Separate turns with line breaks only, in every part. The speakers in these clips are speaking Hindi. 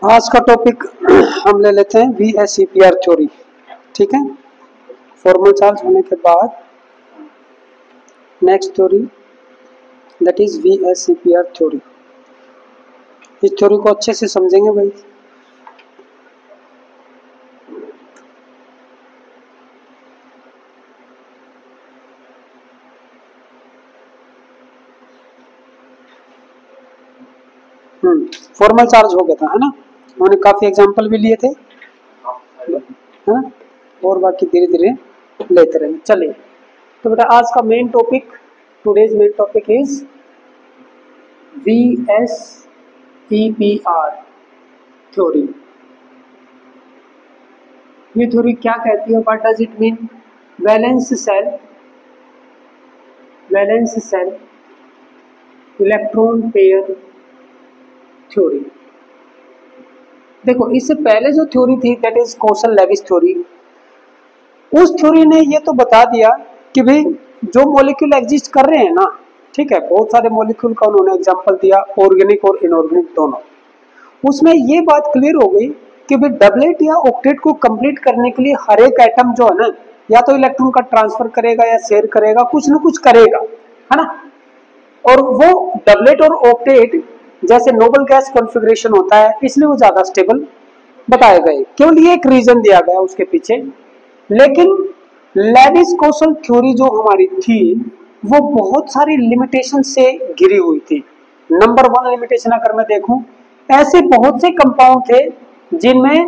आज का टॉपिक हम ले लेते हैं VSEPR थ्योरी। ठीक है, फॉर्मल चार्ज होने के बाद next theory that is VSEPR theory. इस थ्योरी को अच्छे से समझेंगे भाई। फॉर्मल चार्ज हो गया था, है ना। उन्होंने काफी एग्जांपल भी लिए थे, है ना, और बाकी धीरे धीरे लेते रहेंगे। चलिए, तो बेटा आज का main topic, today's main topic is VSEPR theory. ये थ्योरी क्या कहती है, what does it mean? Valence shell electron pair theory. देखो, इससे पहले जो थ्योरी थी दैट इज कोसल-लेविस थ्योरी। उस थ्योरी ने ये तो बता दिया कि भाई जो मॉलिक्यूल एग्जिस्ट कर रहे हैं ना, ठीक है, बहुत सारे मॉलिक्यूल का उन्होंने एग्जांपल दिया, ऑर्गेनिक और इनऑर्गेनिक दोनों। उसमें ये बात क्लियर हो गई कि भाई डबलेट या ऑक्टेट को कंप्लीट करने के लिए हर एक एटम जो है ना, या तो इलेक्ट्रॉन का ट्रांसफर करेगा या शेयर करेगा, कुछ ना कुछ करेगा, है ना। और वो डबलेट और ऑक्टेट जैसे नोबल गैस कॉन्फ़िगरेशन होता है, इसलिए वो ज्यादा स्टेबल बताए गए। केवल ये एक रीजन दिया गया उसके पीछे। लेकिन लेविस कोसल थ्योरी जो हमारी थी वो बहुत सारी लिमिटेशन से घिरी हुई थी। नंबर 1 लिमिटेशन अगर मैं देखूं, ऐसे बहुत से कंपाउंड थे जिनमें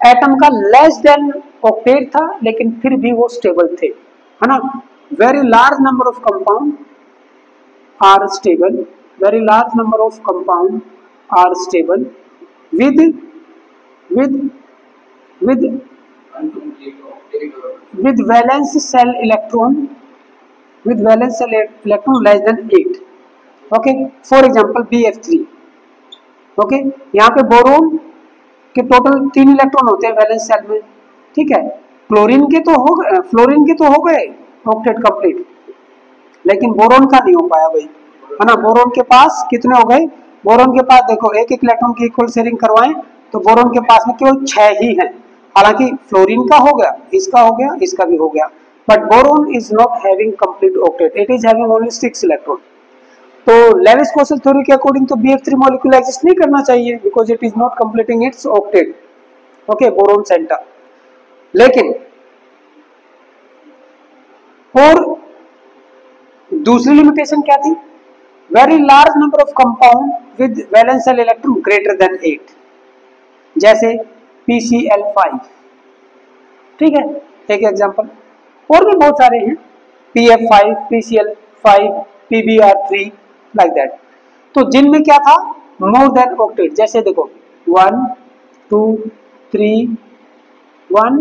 एटम का लेस देन ऑक्टेट था, लेकिन फिर भी वो स्टेबल थे, है ना। Very large number of compound are stable, very large number of compound are stable with with with with valence cell electron less than 8. okay, for example BF3. okay, यहाँ पे बोरोन के टोटल 3 इलेक्ट्रॉन होते हैं वैलेंस सेल में, ठीक है। फ्लोरीन के तो हो गए ऑक्टेट कंप्लीट, लेकिन बोरोन का नहीं हो पाया भाई, है ना। बोरोन के पास कितने हो गए? बोरोन के पास देखो, एक एक इलेक्ट्रॉन की इक्वल शेयरिंग करवाएं तो बोरोन के पास में केवल 6 ही हैं। हालांकि फ्लोरीन का हो गया, इसका हो गया, इसका भी हो गया, but boron is not having complete octet, it is having only 6 electron. तो लेविस कोसल थ्योरी के अकॉर्डिंग तो BF3 मॉलिक्यूल एग्जिस्ट नहीं करना चाहिए, because it is not completing its octet. Okay, boron centre. लेकिन और दूसरी लिमिटेशन क्या थी? Very large number of compound with valence shell electron greater than 8, जैसे PCl5, ठीक है, एक एग्जांपल। और भी बहुत सारे हैं, PF5, PCl5, PBr3, like that. तो जिनमें क्या था? More than octet. जैसे देखो 1 2 3 1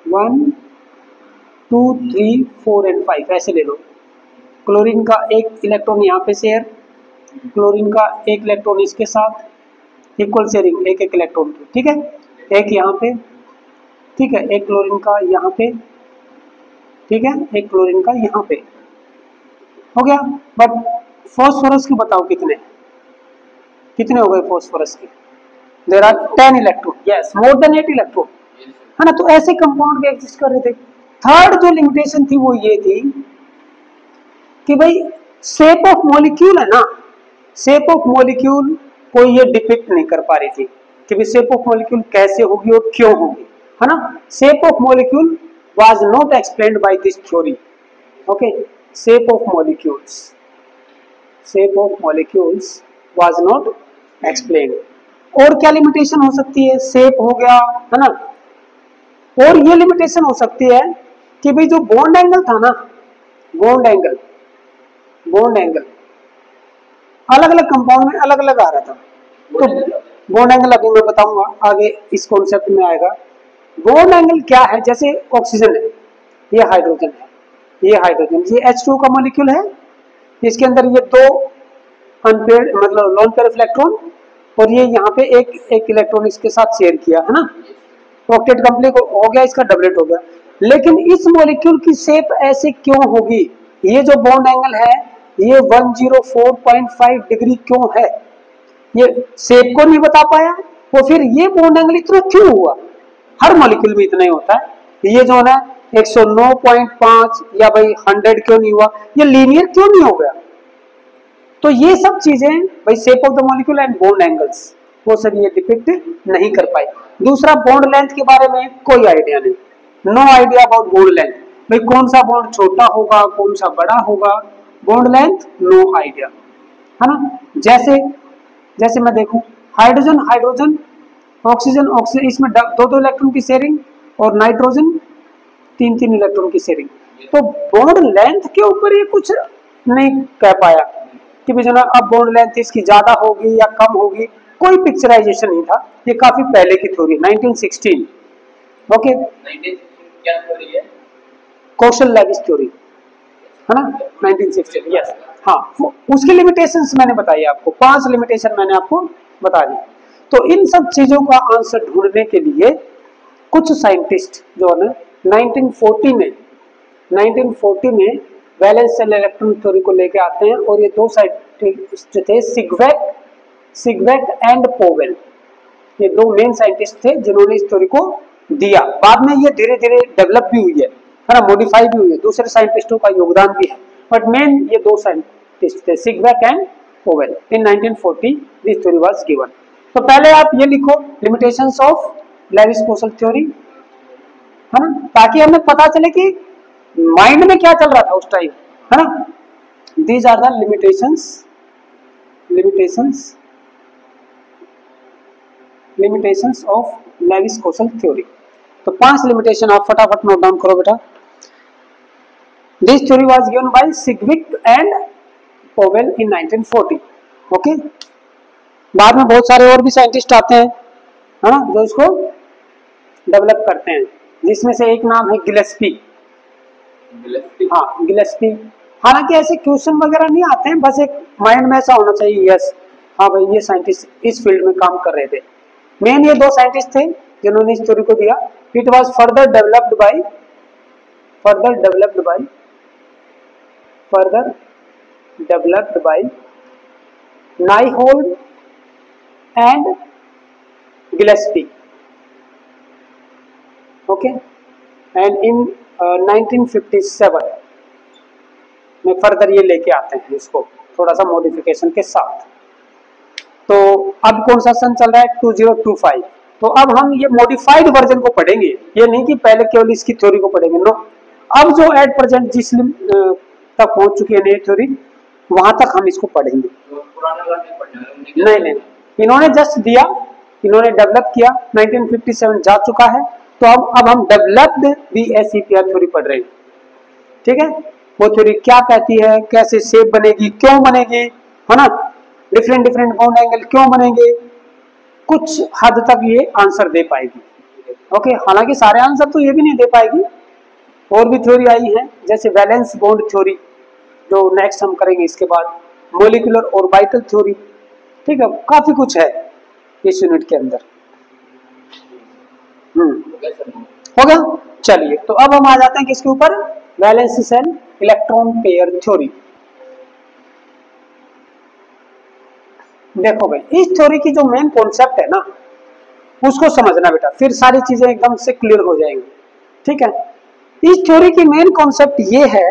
1 2 3 4 एंड 5, ऐसे ले लो। क्लोरीन का एक इलेक्ट्रॉन यहाँ पे शेयर, क्लोरीन का एक इलेक्ट्रॉन इसके साथ, इक्वल शेयरिंग एक एक इलेक्ट्रॉन की, ठीक है। एक यहाँ पे, ठीक है, एक क्लोरीन का यहाँ पे, ठीक है, एक क्लोरीन का यहाँ पे, हो गया। बट फॉस्फोरस की बताओ कितने कितने हो गए फॉस्फोरस के? There are 10 electron, yes, more than 8 electron, है ना। तो ऐसे कंपाउंड भी एग्जिस्ट कर रहे थे। थर्ड जो लिमिटेशन थी वो ये थी कि भाई शेप ऑफ मॉलिक्यूल है ना, शेप ऑफ मॉलिक्यूल कोई ये डिपिक्ट नहीं कर पा रही थी कि भाई शेप ऑफ मॉलिक्यूल कैसे होगी और क्यों होगी, है ना। Shape of molecule was not explained by this theory. Okay, shape of molecules was not explained. और क्या लिमिटेशन हो सकती है? शेप हो गया, है ना। और ये लिमिटेशन हो सकती है कि भाई जो बॉन्ड एंगल था ना, बॉन्ड एंगल अलग अलग कंपाउंड में अलग अलग आ रहा था। तो बॉन्ड एंगल अभी मैं बताऊंगा, आगे इस कॉन्सेप्ट में आएगा। बॉन्ड एंगल क्या है? जैसे ऑक्सीजन है, ये हाइड्रोजन है, ये H2 का मॉलिक्यूल है, इसके अंदर ये 2 अनपेयर्ड मतलब लोन पेयर इलेक्ट्रॉन, और ये यहाँ पे एक इलेक्ट्रॉन इसके साथ शेयर किया, है ना। ऑक्टेट कंप्लीट हो गया, इसका डबलेट हो गया। लेकिन इस मॉलिक्यूल की शेप ऐसे क्यों होगी? ये जो बॉन्ड एंगल है ये 104.5 डिग्री क्यों है? ये शेप को नहीं बता पाया, तो फिर ये बॉन्ड एंगल इतना क्यों हुआ? हर मॉलिक्यूल में इतना ही होता है, ये जो है 109.5 या भाई 100 क्यों नहीं हुआ, ये लीनियर क्यों नहीं हो गया? तो ये सब चीजें भाई shape of the molecule and bond angles वो सब ये डिपिक्ट नहीं कर पाए। दूसरा, बॉन्ड लेंथ के बारे में कोई आइडिया नहीं, no idea about bond length, भाई कौन सा बॉन्ड छोटा होगा कौन सा बड़ा होगा, बॉन्ड लेंथ नो आइडिया, है ना। जैसे मैं देखूं हाइड्रोजन हाइड्रोजन, ऑक्सीजन ऑक्सीजन, इसमें दो दो इलेक्ट्रॉन की शेयरिंग, और नाइट्रोजन तीन तीन इलेक्ट्रॉन की शेयरिंग। तो बॉन्ड लेंथ के ऊपर ये कुछ नहीं कह पाया कि भाई जना अब बॉन्ड लेंथ इसकी ज्यादा होगी या कम होगी, कोई पिक्चराइजेशन नहीं था। ये काफी पहले की थ्योरी, 1916। ओके,
1916 क्या थ्योरी है?
कौशल-लेविस थ्योरी, है ना, 1916। यस, हाँ, उसकी लिमिटेशंस मैंने बताई आपको, 5 लिमिटेशन मैंने आपको बता दी। तो इन सब चीजों का आंसर ढूंढने के लिए कुछ साइंटिस्ट जो है 1940 में वैलेंस शेल इलेक्ट्रॉन थ्योरी को लेके आते हैं, और ये दो साइंटिस्ट थे, सिगवेक एंड पोवेल, ये दो मेन साइंटिस्ट थे जिन्होंने इस थ्योरी को दिया। बाद में ये धीरे धीरे डेवलप भी हुई है ना, मॉडिफाई भी हुई है, दूसरे साइंटिस्टों का योगदान भी है, बट मेन ये दो साइंटिस्ट थे, Sidgwick and Powell. In 1940 this theory was given. तो पहले आप ये लिखो लिमिटेशंस ऑफ लेविस-कोसल थ्योरी, है ना, ताकि हमें पता चले कि माइंड में क्या चल रहा था उस टाइम, है ना। These are the limitations of Lewis Kossel theory. तो 5 लिमिटेशन आप फटाफट नोट डाउन करो बेटा। This theory was given by Sidgwick and Powell in 1940। Okay, बाद में बहुत सारे और भी साइंटिस्ट आते हैं, है ना, जो इसको डेवलप करते हैं, जिसमें से एक नाम है गिलेस्पी। हाँ, गिलेस्पी। हालांकि ऐसे क्वेश्चन वगैरह नहीं आते हैं, बस एक माइंड में ऐसा होना चाहिए, यस हाँ भाई ये साइंटिस्ट इस फील्ड में काम कर रहे थे। मेन ये दो साइंटिस्ट थे जिन्होंने इस थ्योरी को दिया। It was further developed by Nyholm and Gillespie. Okay, and in 1957 में फर्दर ये लेके आते हैं इसको थोड़ा सा मॉडिफिकेशन के साथ। तो अब कौन सा सन चल रहा है? 2025। तो अब हम ये मॉडिफाइड वर्जन को पढ़ेंगे, ये नहीं कि पहले केवल इसकी थ्योरी को पढ़ेंगे, नो। अब जो एट प्रेजेंट जिस तक पहुंच चुकी है नई थ्योरी, वहां तक हम इसको पढ़ेंगे। नहीं, इन्होंने जस्ट दिया, इन्होंने डेवलप किया, 1957 जा चुका है, तो अब हम डेवलप्ड VSEPR थ्योरी पढ़ रहे हैं। ठीक है, वो थ्योरी क्या कहती है, कैसे शेप बनेगी, क्यों बनेगी, है ना, डिफरेंट बॉन्ड एंगल क्यों बनेंगे, कुछ हद तक ये आंसर दे पाएगी। ओके, हालांकि सारे आंसर तो ये भी नहीं दे पाएगी, और भी थ्योरी आई है, जैसे वैलेंस बॉन्ड थ्योरी जो नेक्स्ट हम करेंगे इसके बाद, मोलिकुलर ऑर्बिटल थ्योरी। ठीक है, काफी कुछ है इस यूनिट के अंदर। हो गया, चलिए तो अब हम आ जाते हैं किसके ऊपर, valence shell electron pair theory. देखो भाई, इस थ्योरी की जो मेन कॉन्सेप्ट है ना, उसको समझना बेटा, फिर सारी चीजें एकदम से क्लियर हो जाएंगी। ठीक है, इस थ्योरी की मेन कॉन्सेप्ट ये है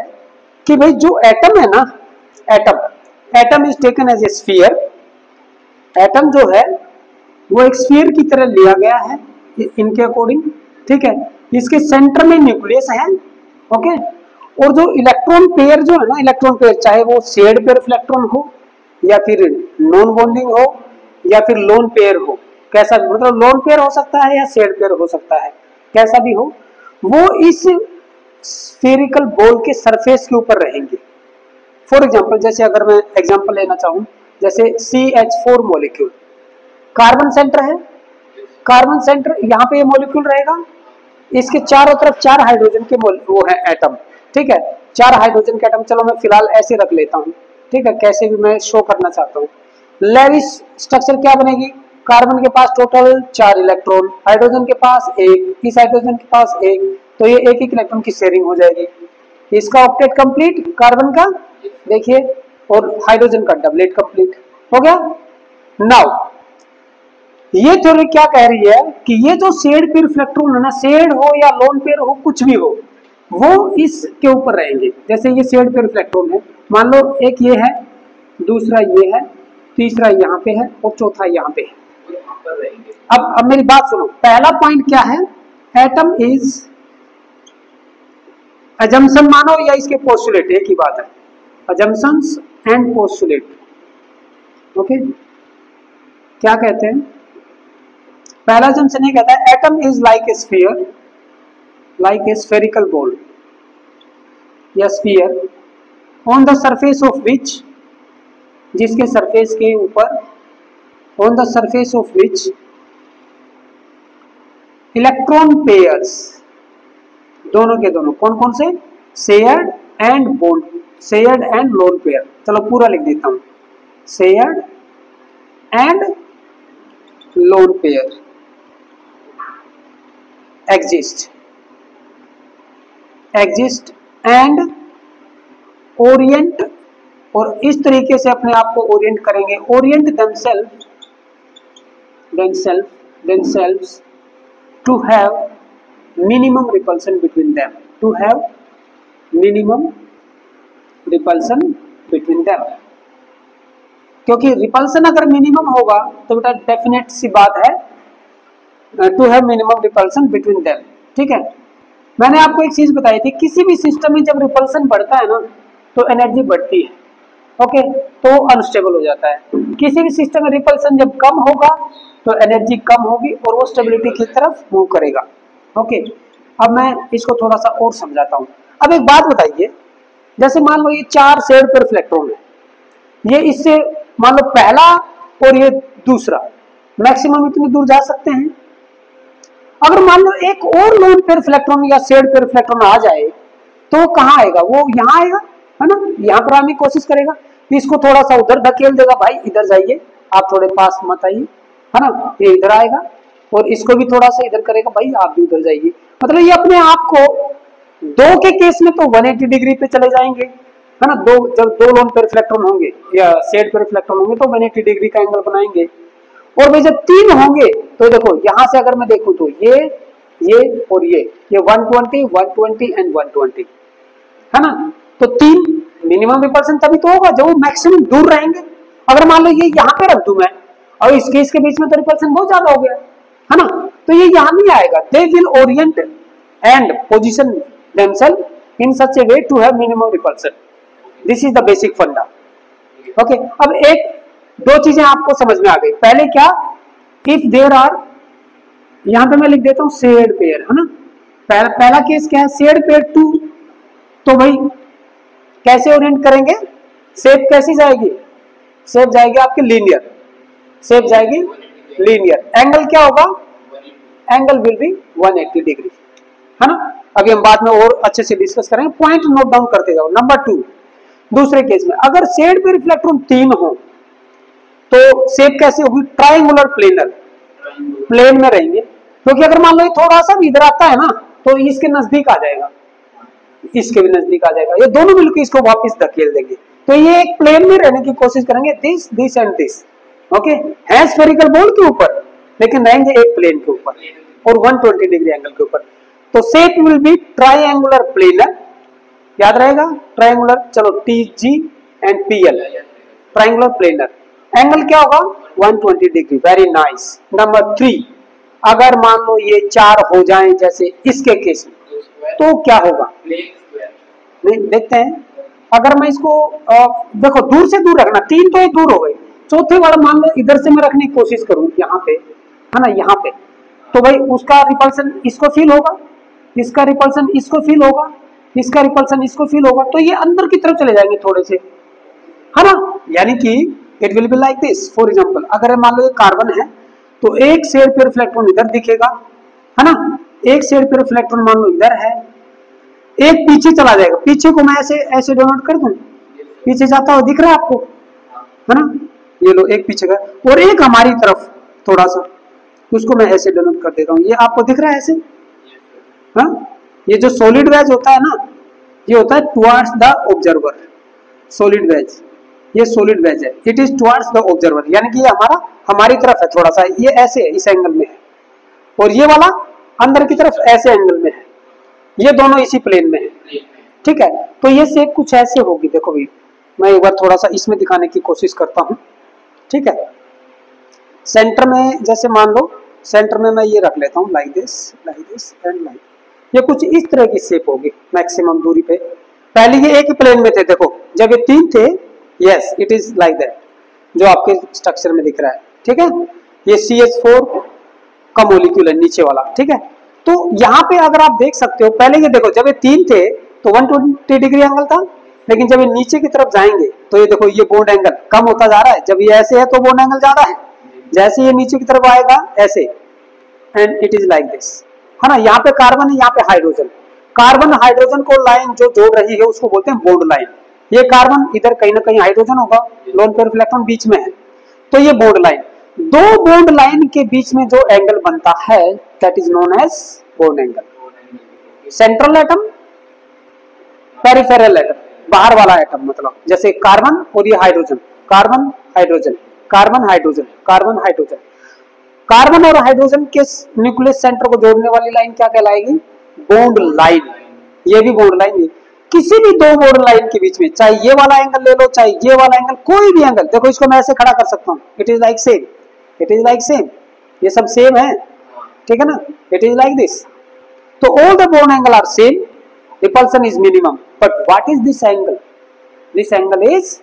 कि भाई जो एटम है ना, atom is taken as a sphere. Atom जो है वो एक स्फीयर की तरह लिया गया है इनके अकॉर्डिंग। ठीक है, इसके सेंटर में न्यूक्लियस है। ओके, और जो इलेक्ट्रॉन पेयर जो है ना, इलेक्ट्रॉन पेयर चाहे वो शेयर्ड पेयर ऑफ इलेक्ट्रॉन हो, या फिर नॉन बॉन्डिंग हो, या फिर लोन पेयर हो, कैसा भी, मतलब लोन पेयर हो सकता है या शेयर्ड पेयर हो सकता है, कैसा भी हो, वो इस स्फेरिकल बॉल के सरफेस के ऊपर रहेंगे। फॉर एग्जांपल, जैसे अगर मैं एग्जांपल लेना चाहूं, जैसे CH4 मॉलिक्यूल, कार्बन सेंटर है, कार्बन सेंटर यहाँ पे ये मॉलिक्यूल रहेगा, इसके चारों तरफ 4 हाइड्रोजन के वो है एटम। ठीक है, 4 हाइड्रोजन के एटम, चलो मैं फिलहाल ऐसे रख लेता हूँ। ठीक है, कैसे भी मैं शो करना चाहता हूँ। लेविस स्ट्रक्चर क्या बनेगी, कार्बन के पास टोटल 4 इलेक्ट्रॉन, हाइड्रोजन के पास 1, इस हाइड्रोजन के पास 1, तो ये एक इलेक्ट्रॉन की शेयरिंग हो जाएगी। इसका ऑक्टेट कंप्लीट कार्बन का, देखिए, और हाइड्रोजन का डबलेट कंप्लीट हो गया। नाउ ये थ्योरी क्या कह रही है कि ये जो शेड पेयर इलेक्ट्रॉन है ना, शेड हो या लोन पेयर हो, कुछ भी हो, वो इसके ऊपर रहेंगे। जैसे ये शेड पेयर इलेक्ट्रॉन है, मान लो एक ये है, दूसरा ये है, तीसरा यहाँ पे है और चौथा यहाँ पे है। अब मेरी बात सुनो, पहला पॉइंट क्या है, एटम इज अजम्पशन मानो या इसके पोस्टुलेट, एक ही बात है, अजम्पशंस एंड पोस्टुलेट। ओके, क्या कहते हैं, पहला अजम्पशन ये कहता है atom is like a sphere, like a spherical ball या sphere, on the surface of which, जिसके सरफेस के ऊपर, on the surface of which electron pairs, दोनों के दोनों, कौन कौन से, shared and bond, shared and lone pair. चलो पूरा लिख देता हूं, shared and lone pair exist and orient, और इस तरीके से अपने आप को ओरिएंट करेंगे, orient themselves to have minimum repulsion between them, to have minimum repulsion between them। क्योंकि रिपल्सन अगर मिनिमम होगा तो बेटा डेफिनेट सी बात है, to have minimum repulsion between them. ठीक है, मैंने आपको एक चीज बताई थी, किसी भी सिस्टम में जब रिपल्सन बढ़ता है ना तो एनर्जी बढ़ती है, ओके, तो अनस्टेबल हो जाता है। किसी भी सिस्टम में रिपल्सन जब कम होगा तो एनर्जी कम होगी और वो स्टेबिलिटी की तरफ मूव करेगा। ओके, अब मैं इसको थोड़ा सा और समझाता हूँ। अब एक बात बताइए, जैसे मान लो ये 4 शेड पेयर इलेक्ट्रॉन है, ये इससे मान लो पहला और ये दूसरा मैक्सिमम इतनी दूर जा सकते हैं। अगर मान लो एक और लोन पेयर इलेक्ट्रॉन या शेड पेयर इलेक्ट्रॉन आ जाए तो कहाँ आएगा, वो यहाँ आएगा, है ना, यहाँ पर आने की कोशिश करेगा, इसको थोड़ा सा उधर धकेल देगा, भाई इधर जाइए, आप थोड़े पास मत आइए, है ना, ये इधर आएगा, और इसको भी थोड़ा सा इधर करेगा, भाई आप भी उधर जाइए। मतलब ये अपने आप को, दो के केस में तो 180 डिग्री पे चले जाएंगे, है ना, जब दो लोन पेयर इलेक्ट्रॉन होंगे या शेड पेयर इलेक्ट्रॉन होंगे तो 180 डिग्री का एंगल बनाएंगे। और वे जब 3 होंगे तो देखो यहां से अगर मैं देखूं तो ये और ये 120 120 एंड 120, है ना, तो 3 मिनिमम रिपल्सन तभी तो होगा जब वो मैक्सिमम दूर रहेंगे। अगर मान लो ये यहाँ पे रख दूं मैं और इसके बीच में तो रिपल्सन बहुत ज्यादा हो गया, है ना, तो ये यहाँ नहीं आएगा। They will orient and position themself in such a way to have minimum repulsion. This is the basic funda. Okay, अब एक दो चीजें आपको समझ में आ गई। पहले क्या, इफ देयर आर, यहां पे मैं लिख देता हूं शेड पेयर, है ना, पहला केस क्या है, शेड पेयर 2, तो भाई कैसे ओरिएंट करेंगे, शेप कैसी जाएगी, शेप जाएगी आपकी लीनियर, शेप जाएगी लीनियर, एंगल क्या होगा, एंगल विल बी 180 डिग्री, है ना। अभी हम बाद में और अच्छे से डिस्कस करेंगे, पॉइंट नोट डाउन करते जाओ। नंबर 2, दूसरे केस में अगर शेड पेयर इलेक्ट्रॉन 3 हो तो शेप कैसे होगी, ट्रायंगुलर प्लेनर, प्लेन में रहेंगे, क्योंकि अगर मान लो ये थोड़ा सा भी इधर आता है ना तो इसके नजदीक आ जाएगा, इसके भी नजदीक आ जाएगा, ये दोनों मिलकर इसको वापस धकेल देंगे, तो ये एक प्लेन में रहने की कोशिश करेंगे, दिस एंड दिस। ओके, है स्फेरिकल बॉल के ऊपर लेकिन रहेंगे एक प्लेन के ऊपर और 120 डिग्री एंगल के ऊपर, तो shape will be triangular planar, याद रहेगा ट्रायंगुलर। चलो TG and PL, triangular planar, angle क्या होगा 120 डिग्री, वेरी नाइस। नंबर 3, अगर मान लो ये 4 हो जाएं जैसे इसके केस में तो क्या होगा, नहीं देखते हैं। अगर मैं इसको देखो दूर से दूर रखना, 3 तो ये दूर हो गए, चौथे वाला मान लो इधर से मैं रखने की कोशिश करूं यहाँ पे, है ना, यहाँ पे, तो भाई उसका रिपल्सन इसको फील होगा, इसका रिपल्सन इसको फील होगा, इसका रिपल्सन इसको फील होगा, तो ये अंदर की तरफ चले जाएंगे थोड़े से, है ना, यानी कि it will be like this. For example अगर मान लो ये कार्बन है तो एक शेड पेयर इलेक्ट्रॉन इधर दिखेगा, है ना, एक शेड पेयर इलेक्ट्रॉन मान लो इधर है, एक पीछे चला जाएगा, पीछे को मैं ऐसे डोनेट कर दूं, पीछे जाता हुआ दिख रहा है आपको, है ना, ये लो एक पीछे का और एक हमारी तरफ थोड़ा सा, उसको मैं ऐसे डोनेट कर देता हूँ, ये आपको दिख रहा है ऐसे, हाँ, ये जो सॉलिड वेज होता है ना, ये होता है towards the observer, solid wedge, ये सॉलिड वेज है, it is towards the observer, यानी कि ये हमारी तरफ है थोड़ा सा, ये ऐसे है, इस एंगल में है, और ये वाला अंदर की तरफ ऐसे एंगल में है, ये दोनों इसी प्लेन में है, ठीक है। तो ये शेप कुछ ऐसे होगी, देखो भाई मैं एक बार थोड़ा सा इसमें दिखाने की कोशिश करता हूँ, ठीक है। सेंटर में जैसे मान लो, सेंटर में मैं ये रख लेता हूँ लाइक दिस एंड लाइक, ये कुछ इस तरह की शेप होगी मैक्सिमम दूरी पे। पहले ये एक ही प्लेन में थे, देखो जब ये 3 थे, yes it is like that, जो आपके स्ट्रक्चर में दिख रहा है, ठीक है। ये CH4 का मॉलिक्यूल है नीचे वाला, ठीक है। तो यहाँ पे अगर आप देख सकते हो, पहले ये देखो जब ये 3 थे तो 120 डिग्री एंगल था, लेकिन जब ये नीचे की तरफ जाएंगे तो ये देखो ये बॉन्ड एंगल कम होता जा रहा है, जब ये ऐसे है तो बॉन्ड एंगल ज्यादा है, जैसे ये नीचे की तरफ आएगा ऐसे, and it is like this, है ना। यहाँ पे कार्बन है, यहाँ पे हाइड्रोजन, कार्बन हाइड्रोजन को लाइन जो जोड़ रही है उसको बोलते हैं बॉन्ड लाइन। ये कार्बन इधर कहीं ना कहीं हाइड्रोजन होगा, लोन पेयर इलेक्ट्रॉन बीच में है, तो ये बॉन्ड लाइन, दो बॉन्ड लाइन के बीच में जो एंगल बनता है that is known as bond angle. Central atom, peripheral atom, बाहर वाला एटम, मतलब जैसे कार्बन और ये hydrogen, carbon hydrogen, carbon hydrogen, carbon hydrogen, carbon और हाइड्रोजन के न्यूक्लियस सेंटर को जोड़ने वाली लाइन क्या कहलाएगी? Bond line. ये भी बॉन्ड लाइन है। किसी भी दो बॉन्ड लाइन के बीच में, चाहे ये वाला एंगल ले लो, चाहे ये वाला एंगल, कोई भी एंगल, देखो इसको मैं ऐसे खड़ा कर सकता हूँ, it is like same, it is like same, ये सब सेम है, ठीक है ना, इट इज लाइक दिस। तो all the bond angle are same, repulsion is minimum, but what is this angle? This angle is,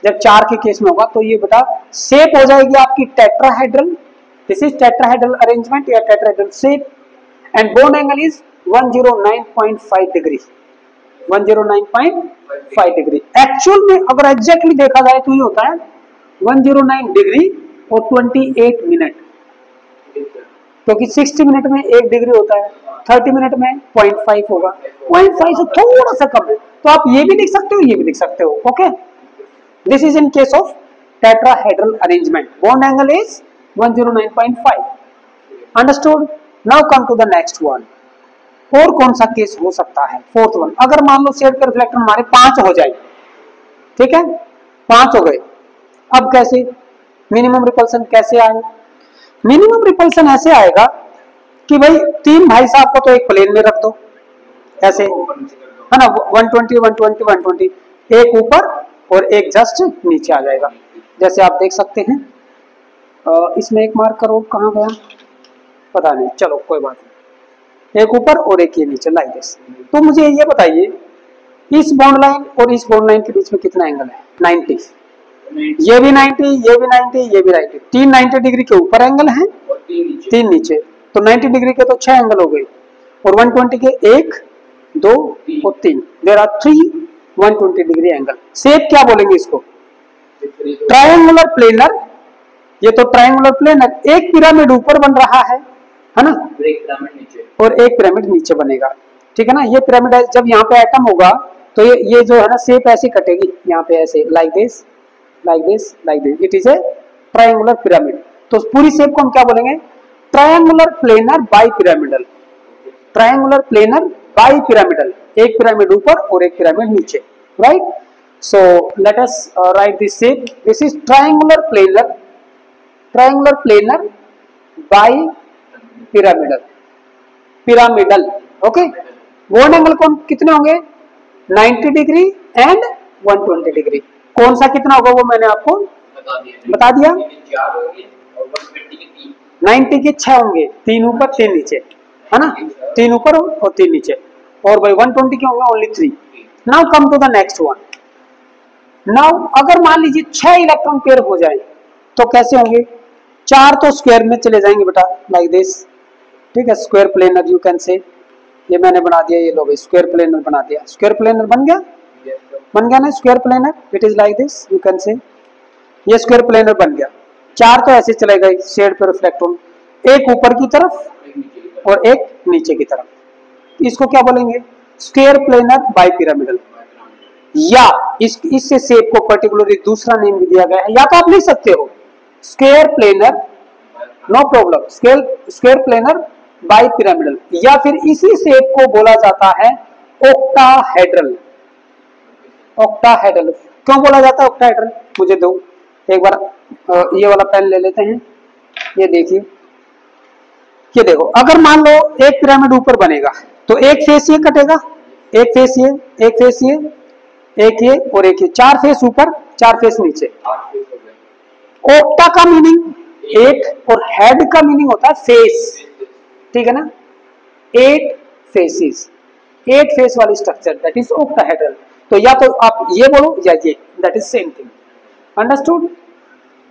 जब 4 के केस में होगा तो ये बेटा शेप हो जाएगी आपकी tetrahedral, this is tetrahedral arrangement या tetrahedral shape, and bond angle is 109.5 degree, 109.5 degree. Actual में अगर एग्जैक्टली देखा जाए तो ये होता है 109 डिग्री और 28 मिनट, क्योंकि 60 मिनट में 1 डिग्री होता है, 30 मिनट में 0.5 होगा, 0.5 से थोड़ा सा कम है, तो आप ये भी लिख सकते हो, ये भी लिख सकते हो, okay. This is in case of tetrahedral arrangement, bond angle is 109.5, understood. Now come to the next one. और कौन सा केस हो सकता है? फोर्थ वन, अगर मान लो शेड के रिफ्लेक्टर हमारे 5 हो जाए, ठीक है, 5 हो गए, अब कैसे मिनिमम रिपल्सन कैसे आए? मिनिमम रिपल्सन ऐसे आएगा कि भाई 3 भाई साहब को तो एक प्लेन में रख दो ऐसे, है ना, 120 120 120, एक ऊपर और एक जस्ट नीचे आ जाएगा, जैसे आप देख सकते हैं। इसमें एक मार्क करो, कहाँ गया पता नहीं, चलो कोई बात नहीं, एक ऊपर और एक ये नीचे, लाइक दिस। तो मुझे ये बताइए, इस बॉन्ड लाइन और इस बॉन्ड लाइन के बीच में कितना एंगल है? 90, ये भी 90, ये भी 90, ये भी 90, 3 90 डिग्री के ऊपर एंगल हैं, 3 नीचे, तो 90 डिग्री के तो 6 एंगल हो गए, और 120 के 1 2 और 3, there are 3 120 degree angle. Shape क्या बोलेंगे इसको? Triangular planar. ये तो ट्रायंगुलर प्लेनर, एक पिरामिड ऊपर बन रहा है ना, और एक पिरामिड नीचे बनेगा, ठीक है ना। ये पिरामिड जब यहाँ पे एटम होगा तो ये जो है ना शेप ऐसे कटेगी, यहाँ पे ऐसे, like this like this like this, it is a triangular pyramid. तो पूरी शेप को हम क्या बोलेंगे? Triangular planar bi pyramidal, triangular planar bi pyramidal, एक पिरामिड ऊपर और एक पिरामिड नीचे, right. So let us right this shape, this is triangular planar, triangular planar bi pyramidal, pyramidal, okay. Bond angle कौन कितने होंगे? 90 डिग्री एंड 120 डिग्री। कौन सा कितना होगा वो मैंने आपको बता दिया, 90 के 6 होंगे, 3 ऊपर 3 नीचे, है ना, 3 ऊपर और 3 नीचे, और भाई 120 के होंगे only 3। Now come to the next one. Now अगर मान लीजिए 6 इलेक्ट्रॉन पेयर हो जाए तो कैसे होंगे? 4 तो स्क्वायर में चले जाएंगे बेटा, लाइक दिस, ठीक है, square planar you can say. ये मैंने बना दिया, ये लो भाई स्क्वायर प्लेनर बना दिया, स्क्वायर प्लेनर बन गया, बन गया ना square planar, it is like this, you can say, ये स्क्वायर प्लेनर बन गया। 4 तो ऐसे चले गए शेड पे रिफ्लेक्ट, एक ऊपर की तरफ और एक नीचे की तरफ, इसको क्या बोलेंगे? स्क्वायर प्लेनर बाई पिरामिडल, या इससे शेप को पर्टिकुलरली दूसरा नेम भी दिया गया है, या तो आप लिख सकते हो square planar, no problem, square planar bipyramidal, या फिर इसी शेप को बोला जाता है ऑक्टाहेड्रल, ऑक्टाहेड्रल, क्यों बोला जाता है ऑक्टाहेड्रल? मुझे दो एक बार ये वाला पेन ले लेते हैं। ये देखिए, ये देखो, अगर मान लो एक पिरामिड ऊपर बनेगा तो एक फेस ये कटेगा, एक फेस ये, एक फेस ये, एक ये और एक ये, चार फेस ऊपर, चार फेस नीचे। ओक्टा का मीनिंग एट और हेड का मीनिंग होता है फेस, ठीक है ना? 8 फेसेस, 8 फेस वाली स्ट्रक्चर दैट इज ऑक्टाहेड्रल। तो या तो आप ये बोलो या ये, that is same thing, understood?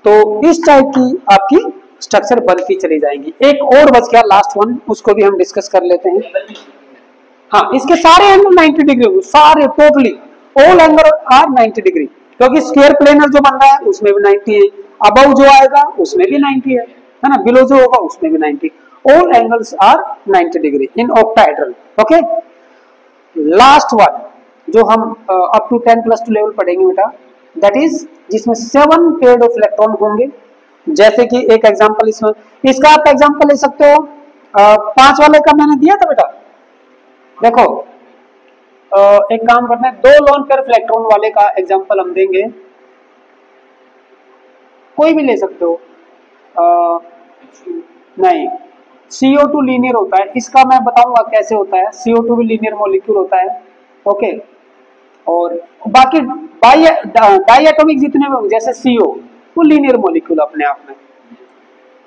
तो इस टाइप की आपकी स्ट्रक्चर बनती चली जाएंगी। एक और बच गया लास्ट वन, उसको भी हम डिस्कस कर लेते हैं। हाँ, इसके सारे एंगल 90 डिग्री होंगे, सारे totally all angle are 90 degree, क्योंकि स्क्वायर प्लेनर जो बन रहा है उसमें भी 90 है, अबव जो आएगा उसमें भी 90 है ना? बिलो जो होगा उसमें भी 90। All angles are 90 degree in octahedral. Okay, last one जो हम अप टू 10+2 लेवल पढ़ेंगे बेटा, दैट इज जिसमें 7 पेयर ऑफ इलेक्ट्रॉन होंगे। जैसे कि एक एग्जांपल इसमें, इसका आप एग्जांपल ले सकते हो, 5 वाले का मैंने दिया था बेटा। देखो, एक काम करते हैं, 2 लोन पेयर ऑफ इलेक्ट्रॉन वाले का एग्जांपल हम देंगे, कोई भी ले सकते हो। नहीं, CO2 लीनियर होता है, इसका मैं बताऊंगा कैसे होता है। CO2 भी लीनियर मॉलिक्यूल होता है। ओके, और बाकी डाई एटॉमिक जितने भी होंगे जैसे CO, वो लीनियर मॉलिक्यूल अपने आप में।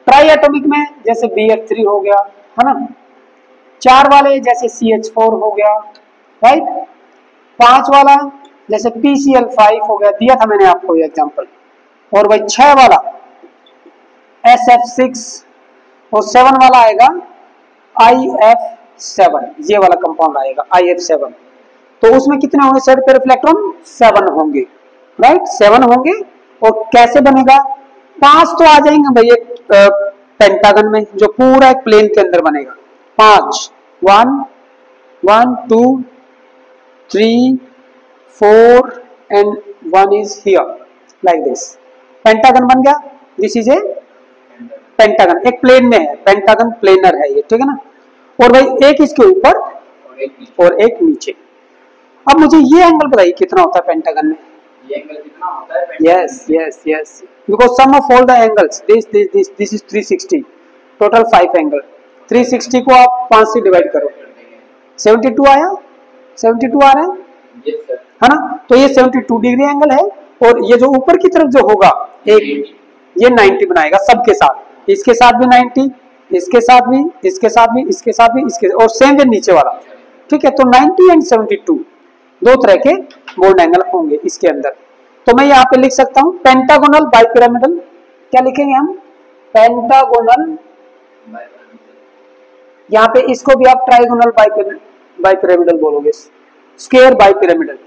ट्राई एटॉमिक में जैसे BF3 हो गया, है ना? 4 वाले जैसे CH4 हो गया, राइट? 5 वाला जैसे PCl5 हो गया, दिया था मैंने आपको ये एग्जांपल। और भाई 6 वाला SF6 और 7 वाला आएगा IF7, ये वाला कंपाउंड आएगा IF7। तो उसमें कितने होंगे सेट पेयर ऑफ इलेक्ट्रॉन? 7 होंगे, राइट? 7 होंगे। और कैसे बनेगा? 5 तो आ जाएंगे भाई एक पेंटागन में, जो पूरा एक प्लेन के अंदर बनेगा। 5, 1 1 2 3 4 and 1 is here, like this. Pentagon बन गया। दिस इज ए पेंटागन, एक प्लेन में है, पेंटागन प्लेनर है ये, ठीक है ना? और भाई एक इसके ऊपर और एक नीचे। अब मुझे ये एंगल बताइए कितना होता है पेंटागन में?
ये एंगल कितना होता है?
Yes yes yes, because sum of all the angles, this is 360, total 5 angle. 360 को आप 5 से डिवाइड करो, 72 आया, 72 आ रहा है,
यस सर,
है ना? तो ये 72 डिग्री एंगल है। और ये जो ऊपर की तरफ जो होगा एक, ये 90 बनाएगा सबके साथ, इसके साथ भी 90, इसके साथ भी, इसके साथ भी, इसके साथ भी, इसके, और सेम वे नीचे वाला, ठीक है? तो 90 एंड 72 दो तरह के बॉन्ड एंगल होंगे इसके अंदर। तो मैं यहाँ पे लिख सकता हूँ पेंटागोनल बाइपिरामिडल। क्या लिखेंगे हम? पेंटागोनल। यहाँ पे इसको भी आप ट्राइगोनल बाइपिरामिडल बोलोगे, स्क्वायर बाइपिरामिडल,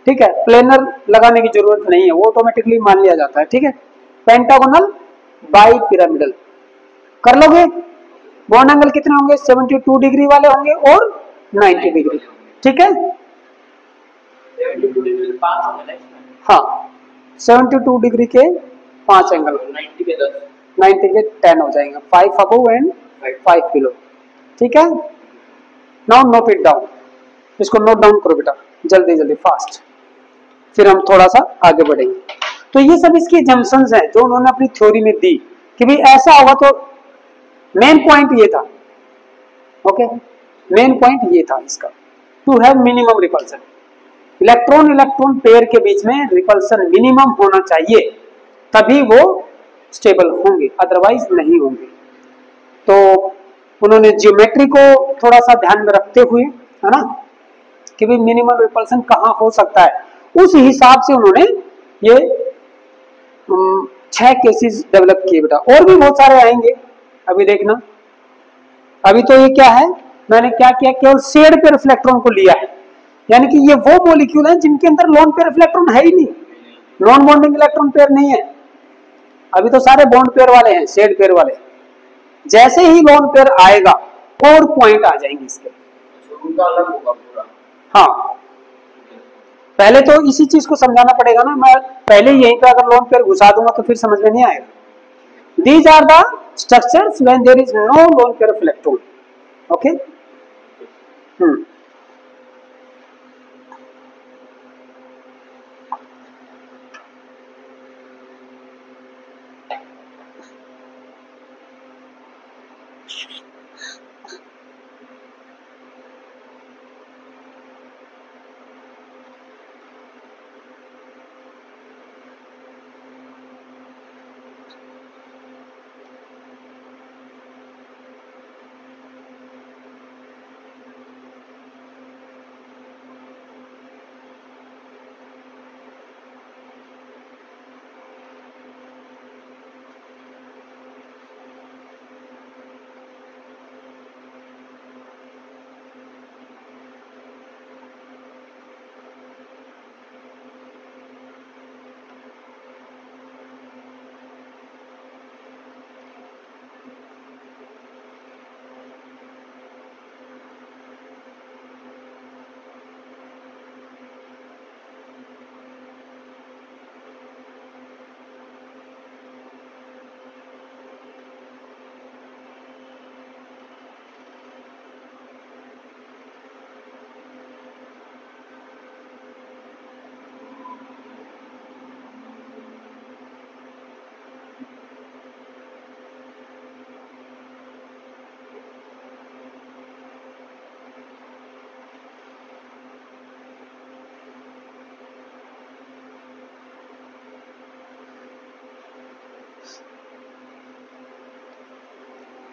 ठीक है? प्लेनर लगाने की जरूरत नहीं है, वो ऑटोमेटिकली मान लिया जाता है, ठीक है? पेंटागोनल बाइपिरामिडल कर लोगे। बॉन्ड एंगल कितने होंगे? 72 डिग्री वाले होंगे और 90 डिग्री, ठीक है?
72 डिग्री 5 होंगे ना इसमें?
हाँ, 72 डिग्री के 5 एंगल,
90 के 10,
90 के 10 हो जाएंगे, 5 अबव एंड 5 बिलो, ठीक है? नाउ नोट इट डाउन, इसको नोट डाउन करो बेटा, जल्दी जल्दी फास्ट, फिर हम थोड़ा सा आगे बढ़ेंगे। तो ये सब इसकी जम्पशंस हैं जो उन्होंने अपनी थ्योरी में दी कि भाई ऐसा होगा। तो मेन पॉइंट ये था, ओके, मेन पॉइंट ये था इसका, to have minimum repulsion. Electron electron pair के बीच में रिपल्सन मिनिमम होना चाहिए, तभी वो स्टेबल होंगे, अदरवाइज नहीं होंगे। तो उन्होंने ज्योमेट्री को थोड़ा सा ध्यान में रखते हुए, है ना, कि भाई मिनिमम रिपल्सन कहाँ हो सकता है, उस हिसाब से उन्होंने ये 6 केसेस डेवलप किए बेटा। और भी बहुत सारे आएंगे, अभी देखना। अभी तो ये क्या है, मैंने क्या किया, केवल शेड पेयर ऑफ इलेक्ट्रॉन को लिया है, यानी कि ये वो मॉलिक्यूल है जिनके अंदर लोन पेयर ऑफ इलेक्ट्रॉन है ही नहीं, नॉन बॉन्डिंग इलेक्ट्रॉन पेयर नहीं है। अभी तो सारे बॉन्ड पेयर वाले हैं, शेड पेयर वाले। जैसे ही लोन पेयर आएगा और पॉइंट आ जाएंगे इसके,
उनका अलग होगा पूरा।
हाँ, पहले तो इसी चीज को समझाना पड़ेगा ना, मैं पहले यहीं पे अगर लोन पेयर घुसा दूंगा तो फिर समझ में नहीं आएगा। These are the structures when there is no lone pair of electron. Okay?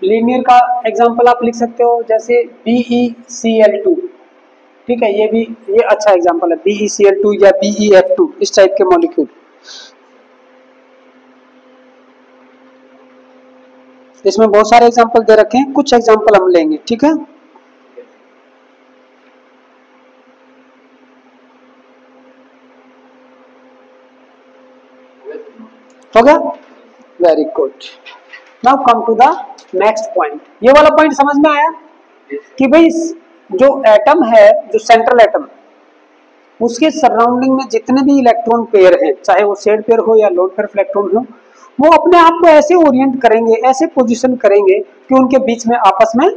Linear का एग्जांपल आप लिख सकते हो जैसे BeCl2, ठीक है, ये अच्छा एग्जांपल है, BeCl2 या BeF2, इस टाइप के मॉलिक्यूल। इसमें बहुत सारे एग्जांपल दे रखे हैं, कुछ एग्जांपल हम लेंगे, ठीक है। हो गया, very good. Now come to the next point. ये वाला पॉइंट समझ में आया कि भाई जो एटम है, जो सेंट्रल एटम, उसके सराउंडिंग में जितने भी इलेक्ट्रॉन पेयर हैं, चाहे वो शेड पेयर हो या लोन पेयर इलेक्ट्रॉन हो, वो अपने आप को ऐसे ओरिएंट करेंगे, ऐसे पोजीशन करेंगे कि उनके बीच में आपस में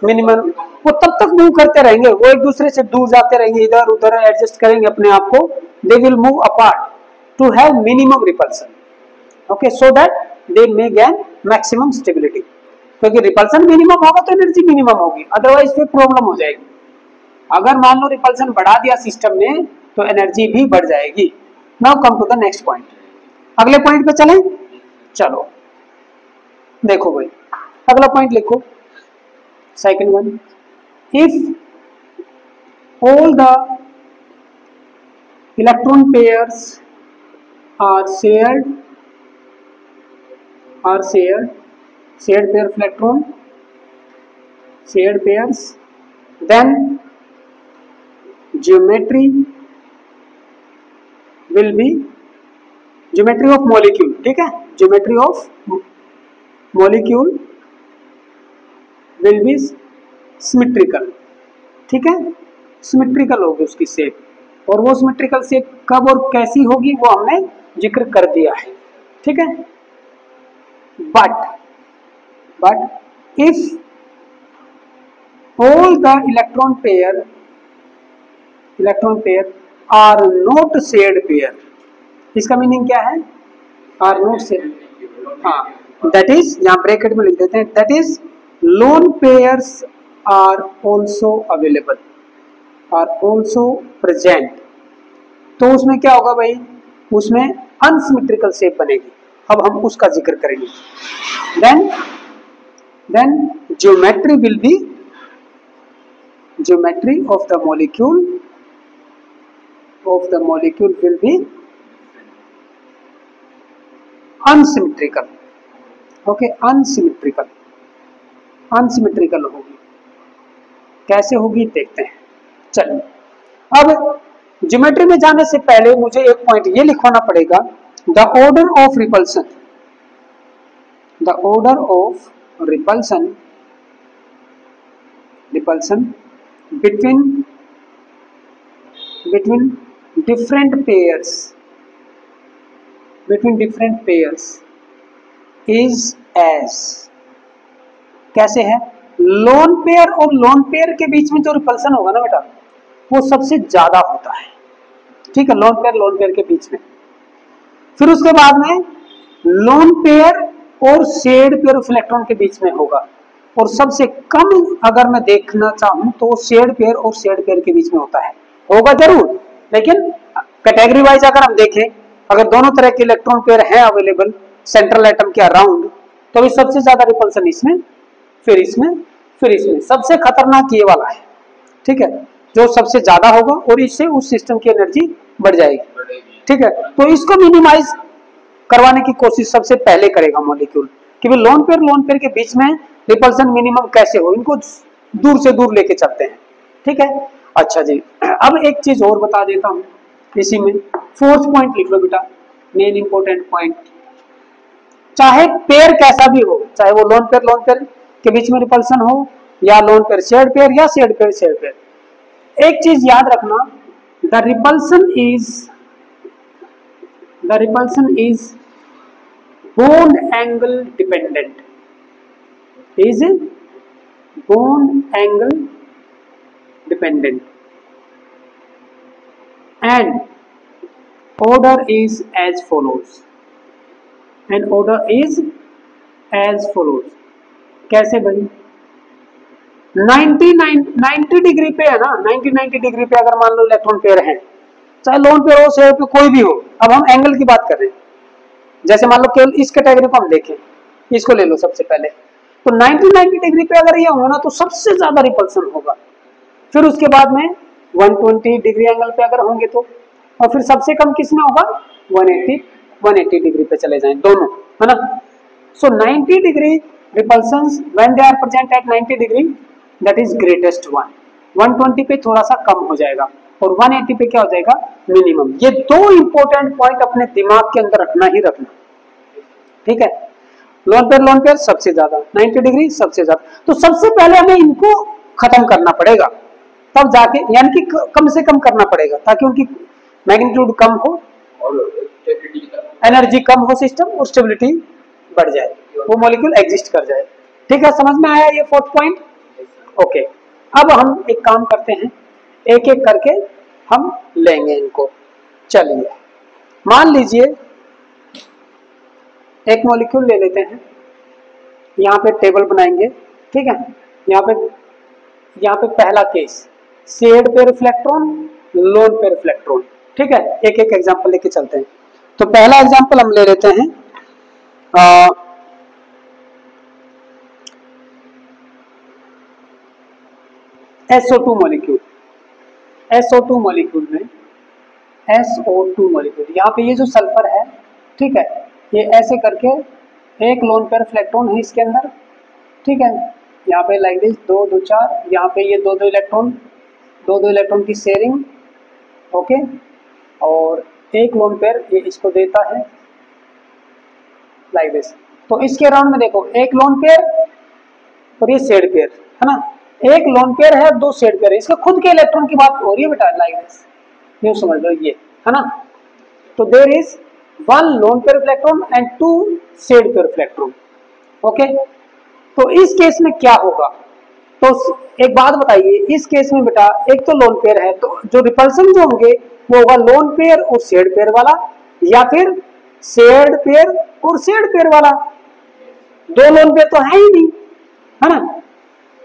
मिनिमम, वो तब तक मूव करते रहेंगे, वो एक दूसरे से दूर जाते रहेंगे, इधर उधर एडजस्ट करेंगे अपने आप को, they will move apart to have minimum repulsion, okay, so that they may gain maximum stability. क्योंकि रिपल्सन मिनिमम होगा तो एनर्जी मिनिमम होगी, अदरवाइज फिर प्रॉब्लम हो जाएगी। अगर मान लो रिपल्सन बढ़ा दिया सिस्टम में तो एनर्जी भी बढ़ जाएगी। Now come to the next point, अगले पॉइंट पे चलें। चलो देखो भाई, अगला पॉइंट लिखो, second one, if all the electron pairs are shared shared pair of electron, shared pairs, then geometry will be geometry of molecule, ठीक है, geometry of molecule will be symmetrical, ठीक है, symmetrical होगी उसकी शेप, और वो symmetrical शेप कब और कैसी होगी वो हमने जिक्र कर दिया है, ठीक है। but if all the electron pair are not shared pair, इसका मीनिंग क्या है, are not shared, हाँ, that is, यहाँ ब्रैकेट में लिख देते हैं, that is lone pairs are also available, are also present, तो उसमें क्या होगा भाई, उसमें अनसिमेट्रिकल शेप बनेगी। अब हम उसका जिक्र करेंगे। then geometry will be geometry of the molecule will be unsymmetrical, okay, unsymmetrical होगी। कैसे होगी देखते हैं, चलिए। अब ज्योमेट्री में जाने से पहले मुझे एक पॉइंट ये लिखवाना पड़ेगा, the order of repulsion between different pairs is as, कैसे है, लोन पेयर और लोन पेयर के बीच में जो रिपल्सन होगा ना बेटा, वो सबसे ज्यादा होता है, ठीक है, लोन पेयर के बीच में। फिर उसके बाद में लोन पेयर और शेड पेयर ऑफ इलेक्ट्रॉन के बीच में होगा, और सबसे कम अगर मैं देखना चाहूं तो शेड पेयर और शेड पेयर के बीच में होता है, होगा जरूर, लेकिन कैटेगरी वाइज अगर हम देखें, अगर दोनों तरह के इलेक्ट्रॉन पेयर हैं अवेलेबल सेंट्रल एटम के अराउंड, तो भी सबसे ज्यादा रिपल्सन इसमें, फिर इसमें सबसे खतरनाक ये वाला है, ठीक है, जो सबसे ज्यादा होगा और इससे उस सिस्टम की एनर्जी बढ़ जाएगी, ठीक है। तो इसको मिनिमाइज करवाने की कोशिश सबसे पहले करेगा मॉलिक्यूल, कि भाई लोन पेयर के बीच में रिपल्सन मिनिमम कैसे हो, इनको दूर से दूर लेके चलते हैं, ठीक है। अच्छा जी, अब एक चीज और बता देता हूं इसी में, फोर्थ पॉइंट लिख लो बेटा, मेन इंपॉर्टेंट पॉइंट, चाहे पेयर कैसा भी हो, चाहे वो लोन पेयर के बीच में रिपल्सन हो, या लोन पेयर शेड पेयर, या शेड पेयर, एक चीज याद रखना, the repulsion is bond angle dependent, and order is as follows, कैसे भाई, 90 डिग्री पे है ना, 90 डिग्री पे अगर मान लो इलेक्ट्रॉन पेयर है, चाहे लोन पेयर हो शेड पे कोई भी हो, अब हम एंगल की बात कर रहे हैं, जैसे मान लो केवल इस कैटेगरी को हम देखें, इसको ले लो सबसे पहले, तो 90 डिग्री पे अगर ये होगा ना तो सबसे ज्यादा रिपल्सन होगा। फिर उसके बाद में 120 डिग्री एंगल पे अगर होंगे तो, और फिर सबसे कम किस में होगा 180 डिग्री पे चले जाएं दोनों, है ना। So 90 degree repulsions when they are present at 90 degree that is greatest one. 120 पे थोड़ा सा कम हो जाएगा और 180 पे क्या हो जाएगा मिनिमम। ये दो इंपॉर्टेंट पॉइंट अपने दिमाग के अंदर रखना ही रखना, ठीक है। लोन पेयर सबसे ज्यादा, 90 डिग्री सबसे ज्यादा। तो सबसे पहले हमें इनको खत्म करना पड़ेगा, तब जाके, यानी कि कम से कम करना पड़ेगा ताकि उनकी मैग्नीट्यूड कम हो
और
एनर्जी कम हो सिस्टम और स्टेबिलिटी बढ़ जाए, वो मॉलिक्यूल एग्जिस्ट कर जाए। ठीक है, समझ में आया ये फोर्थ पॉइंट? ओके, अब हम एक काम करते हैं, एक एक करके हम लेंगे इनको। चलिए मान लीजिए एक मॉलिक्यूल ले लेते हैं, यहाँ पे टेबल बनाएंगे, ठीक है। यहाँ पे पहला case shared pair of electron, loan pair of electron, ठीक है। एक एक एग्जांपल लेके चलते हैं। तो पहला एग्जांपल हम ले लेते हैं SO2 मॉलिक्यूल। SO2 मॉलिक्यूल में SO2 मॉलिक्यूल, यहाँ पे ये जो सल्फर है, ठीक है, ये ऐसे करके एक लोन पेयर ऑफ इलेक्ट्रॉन है इसके अंदर, ठीक है। यहाँ पे लाइक दिस 2 2 4, यहाँ पे ये दो दो इलेक्ट्रॉन की शेयरिंग, ओके। और एक लोन पेयर ये इसको देता है लाइक दिस। तो इसके राउंड में देखो एक लोन पेयर और ये शेड पेयर, है ना। एक लोन पेयर है, दो शेड पेयर है, इसके खुद के इलेक्ट्रॉन की बात हो रही है बेटा, लाइक दिस, ये समझ लो, ये है ना। तो there is one lone pair of electron and two shared pair of electron, okay. तो इस केस में क्या होगा, तो एक बात बताइए, इस केस में बेटा एक तो लोन पेयर है, तो जो रिपल्सन जो होंगे वो होगा लोन पेयर और शेड पेयर वाला, या फिर शेड पेयर और शेड पेयर वाला। दो लोन पेयर तो है ही नहीं, है ना।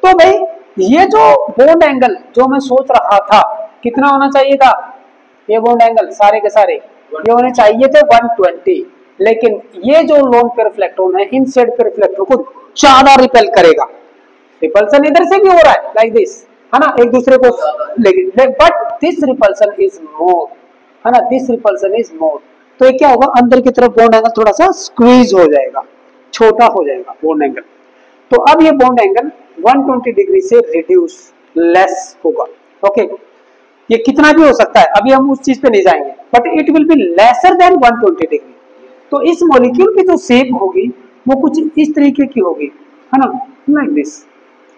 तो भाई ये जो बॉन्ड एंगल जो मैं सोच रहा था कितना होना चाहिए था, ये बॉन्ड एंगल सारे के सारे ये होने चाहिए थे 120, लेकिन ये जो लोन पेयर ऑफ इलेक्ट्रॉन है इन शेड पेयर ऑफ इलेक्ट्रॉन को ज्यादा रिपेल करेगा। रिपल्सन इधर से भी हो रहा है लाइक दिस, है ना, एक दूसरे को, लेकिन but this repulsion is more, है ना, दिस रिपल्सन इज मोर। तो ये क्या होगा, अंदर की तरफ बॉन्ड एंगल थोड़ा सा स्क्वीज हो जाएगा, छोटा हो जाएगा बॉन्ड एंगल। तो अब ये बॉन्ड एंगल 120 डिग्री से रिड्यूस लेस होगा, ओके। ये कितना भी हो सकता है, अभी हम उस चीज पे नहीं जाएंगे, but it will be lesser than 120 degree. तो इस मॉलिक्यूल की जो शेप होगी वो कुछ इस तरीके की होगी, है ना, लाइक दिस,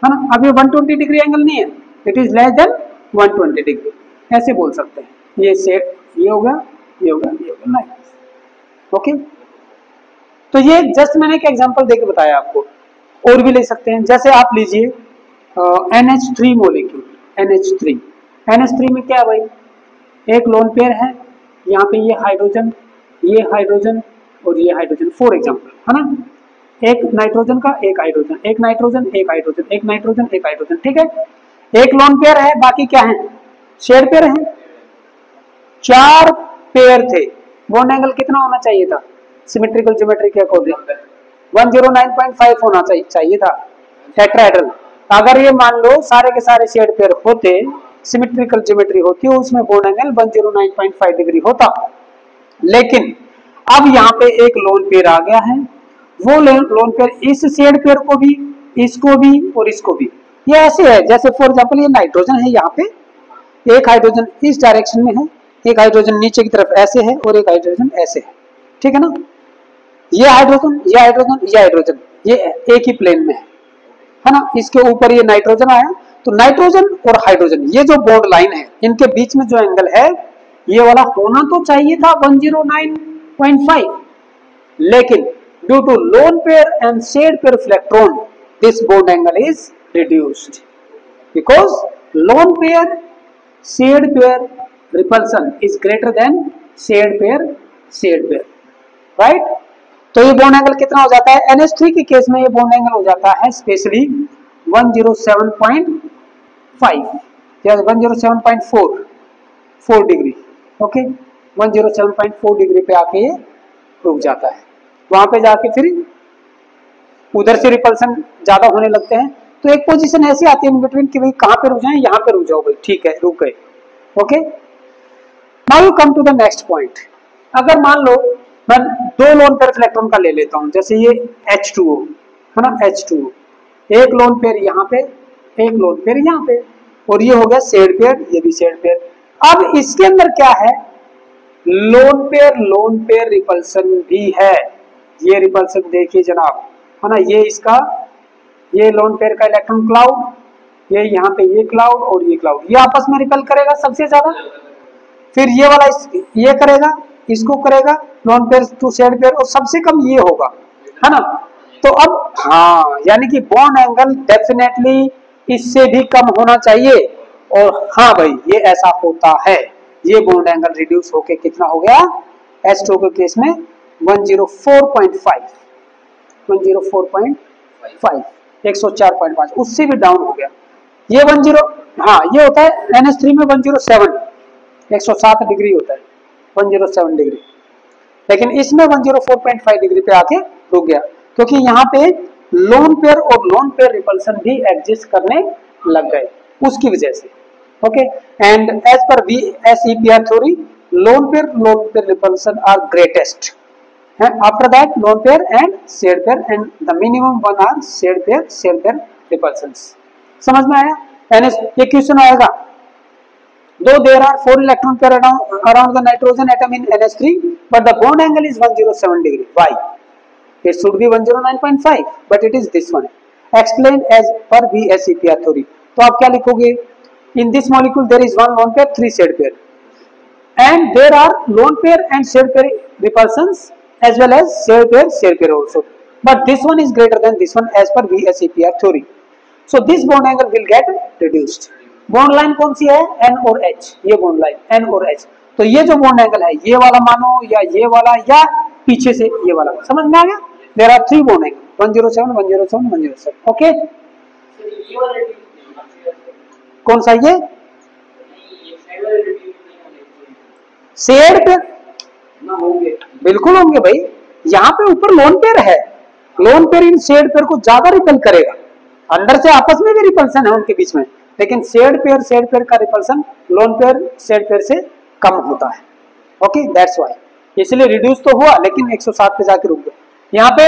है ना। अब ये 120 डिग्री एंगल नहीं है, it is less than 120 degree, ऐसे बोल सकते हैं। ये शेप ये होगा, ये होगा, ये होगा, लाइक दिस, ओके। तो ये जस्ट मैंने एक एग्जांपल देके बताया आपको, और भी ले सकते हैं। जैसे आप लीजिए NH3 मॉलिक्यूल, NH3 में क्या है भाई, एक लोन पेयर है, यहाँ पे ये हाइड्रोजन और ये हाइड्रोजन, फॉर एग्जांपल, है ना। एक नाइट्रोजन का, एक हाइड्रोजन, एक नाइट्रोजन, एक हाइड्रोजन, एक नाइट्रोजन, एक हाइड्रोजन, ठीक है। एक लोन पेयर है, बाकी क्या है, शेड पेयर है। 4 पेयर थे, बॉन्ड एंगल कितना होना चाहिए था सिमेट्रिकल ज्योमेट्री के अकॉर्डिंग, 109.5 होना चाहिए था टेट्राहेड्रल। अगर ये मान लो सारे के सारे शेड पेयर होते, सिमेट्रिकल ज्योमेट्री होती, उसमें बॉन्ड एंगल 109.5 डिग्री होता। लेकिन अब यहाँ पे एक लोन पेयर आ गया है, वो लोन पेयर इस शेड पेयर को भी, इसको भी और इसको भी, ये ऐसे है जैसे फॉर एग्जांपल ये नाइट्रोजन है, यहाँ पे एक हाइड्रोजन इस डायरेक्शन में है, एक हाइड्रोजन नीचे की तरफ ऐसे है और एक हाइड्रोजन ऐसे है, ठीक है ना। ये हाइड्रोजन, ये हाइड्रोजन, ये हाइड्रोजन, ये एक ही प्लेन में है ना। इसके ऊपर ये नाइट्रोजन आया, तो नाइट्रोजन और हाइड्रोजन ये जो बॉन्ड लाइन है इनके बीच में जो एंगल है ये वाला होना तो चाहिए था 109.5, लेकिन due to lone pair and shared pair of electron this bond angle is reduced because lone pair shared pair repulsion is greater than shared pair, right. तो ये बॉन्ड एंगल कितना हो जाता है, NH3 के केस में ये बॉन्ड एंगल हो जाता है स्पेशली 107.5 या 107.4 डिग्री, ओके। 107.4 डिग्री पे आके ये रुक जाता है, वहां पे जाके फिर उधर से रिपल्सन ज्यादा होने लगते हैं, तो एक पोजीशन ऐसी आती है इन बिटवीन कि भाई कहाँ पे रुक जाए, यहाँ पे रुक जाओ भाई, ठीक है रुक गए। Okay, now you come to the next point. अगर मान लो मैं दो लोन पेयर इलेक्ट्रॉन का ले लेता हूं, जैसे ये H2O है ना, H2O, एक लोन पेयर यहाँ पे, एक लोन पेयर यहाँ पे, और ये हो गया शेड पेयर, ये भी शेड पेयर। अब इसके अंदर क्या है, लोन पेयर रिपल्सन भी है। ये रिपल्सन देखिए जनाब, है ना, ये इसका, ये लोन पेयर का इलेक्ट्रॉन क्लाउड, ये यहाँ पे ये क्लाउड और ये क्लाउड, ये आपस में रिपेल करेगा सबसे ज्यादा, फिर ये वाला ये करेगा, इसको करेगा, lone pair to shared pair, और सबसे कम ये होगा, है ना। तो अब हाँ, यानी कि बॉन्ड एंगल डेफिनेटली इससे भी कम होना चाहिए, और हाँ भाई ये ऐसा होता है, ये बॉन्ड एंगल रिड्यूस होके कितना हो गया, H2O के केस में 104.5, 104.5, 104.5, उससे भी डाउन हो गया। ये 10, हाँ ये होता है NH3 में 107, 107 डिग्री होता है, 107 डिग्री, लेकिन इसमें 104.5 डिग्री पे आके रुक गया, क्योंकि यहाँ पे लोन पेयर और लोन पेयर रिपल्सन भी एग्जिस्ट करने लग गए उसकी वजह से। Okay, and as per VSEPR theory, lone pair repulsion are greatest, after that lone pair and shared pair, and the minimum one are shared pair repulsions। समझ में आया? NH, ये क्वेश्चन आएगा, though there are 4 electron pair around the nitrogen atom in NH3 but the bond angle is 107 degree, why? It should be 109.5 but it is this one, explained as per VSEPR theory। तो आप क्या लिखोगे, in this molecule there is 1 lone pair, 3 shared pair, and there are lone pair and shared pair repulsions as well as shared pair also, but this one is greater than this one as per VSEPR theory, so this bond angle will get reduced। Bond line कौन सी है, N और H, ये बॉन्ड लाइन N और H, तो ये जो बॉन्ड एंगल है ये वाला मानो या ये वाला या पीछे से ये वाला, समझ में आ गया। There are 3 bond angle 107 107 107। Okay, कौन सा ये शेड पेयर, बिल्कुल होंगे भाई, यहाँ पे ऊपर लोन पेयर है, लोन पेयर इन शेड पेयर को ज्यादा रिपेल करेगा, अंदर से आपस में भी रिपल्सन है उनके बीच में, लेकिन शेड पेयर का repulsion lone pair shared pair से कम होता है। ओके, दैट्स व्हाई, इसलिए रिड्यूस तो हुआ लेकिन 107 पे जाके रुक गया। यहाँ पे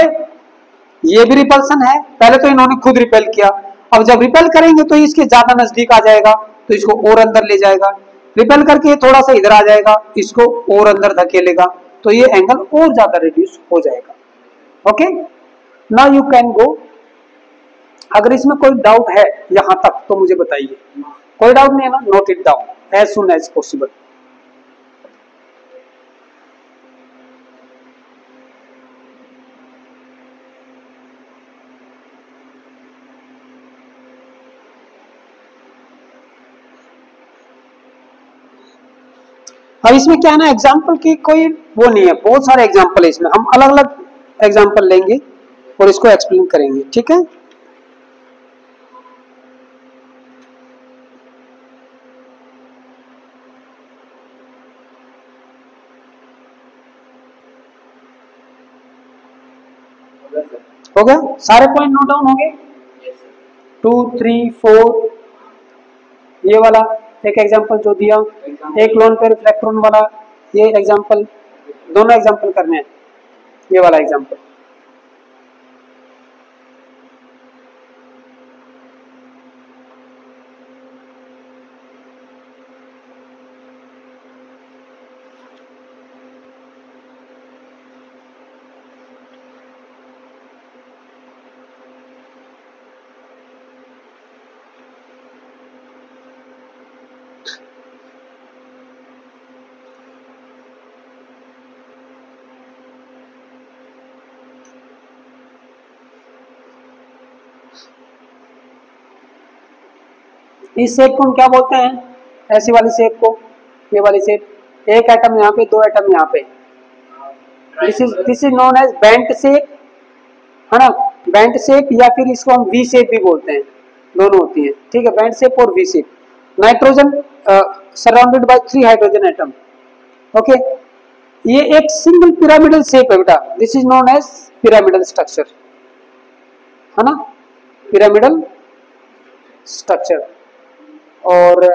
ये भी रिपल्सन है, पहले तो इन्होंने खुद रिपेल किया, अब जब रिपेल करेंगे तो इसके ज्यादा नजदीक आ जाएगा, तो इसको और अंदर ले जाएगा, रिपेल करके थोड़ा सा इधर आ जाएगा, इसको और अंदर धकेलेगा, तो ये एंगल और ज्यादा रिड्यूस हो जाएगा। Okay, now you can go. अगर इसमें कोई डाउट है यहां तक तो मुझे बताइए, कोई डाउट नहीं है ना, note it down as soon as possible. अब इसमें क्या है ना, एग्जाम्पल की कोई वो नहीं है, बहुत सारे एग्जाम्पल है इसमें, हम अलग अलग एग्जाम्पल लेंगे और इसको एक्सप्लेन करेंगे, ठीक है। हो गया, सारे पॉइंट नोट डाउन हो गए, 2 3 4, ये वाला एक एग्जांपल जो दिया, एक लोन पेयर इलेक्ट्रॉन वाला, ये एग्जांपल, दोनों एग्जांपल करने हैं, ये वाला एग्जांपल। इस शेप को हम क्या बोलते हैं, ऐसी वाली शेप को, ये वाली शेप, एक एटम यहाँ पे, 2 एटम यहाँ पे, this is known as bent shape, है ना, बेंट शेप, या फिर इसको हम वी शेप भी बोलते हैं, दोनों होती है, ठीक है, बेंट शेप और V shape. Nitrogen surrounded by 3 hydrogen atom. Okay, ये एक सिंगल पिरामिडल शेप है बेटा, this is known as pyramidal structure. है ना, पिरामिडल स्ट्रक्चर। और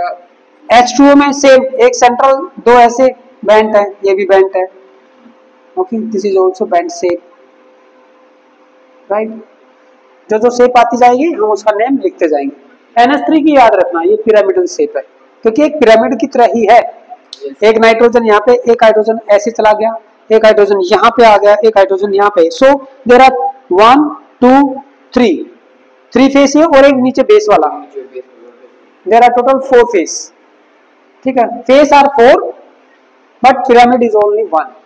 H2O में सेम एक सेंट्रल, दो ऐसे बेंट है, ये भी बेंट है। Okay, this is also bent shape, right. जो जो शेप आती जाएगी हम उसका नेम लिखते जाएंगे। NH3 की याद रखना, ये पिरामिडल शेप है क्योंकि एक पिरामिड की तरह ही है। एक नाइट्रोजन यहाँ पे, एक हाइड्रोजन ऐसे चला गया, एक हाइड्रोजन यहाँ पे आ गया, एक हाइड्रोजन यहाँ पे। सो देयर आर 1 2 3 फेस है और एक नीचे बेस वाला। देयर आर टोटल 4 फेस, ठीक है। Face are 4 but pyramid is only 1।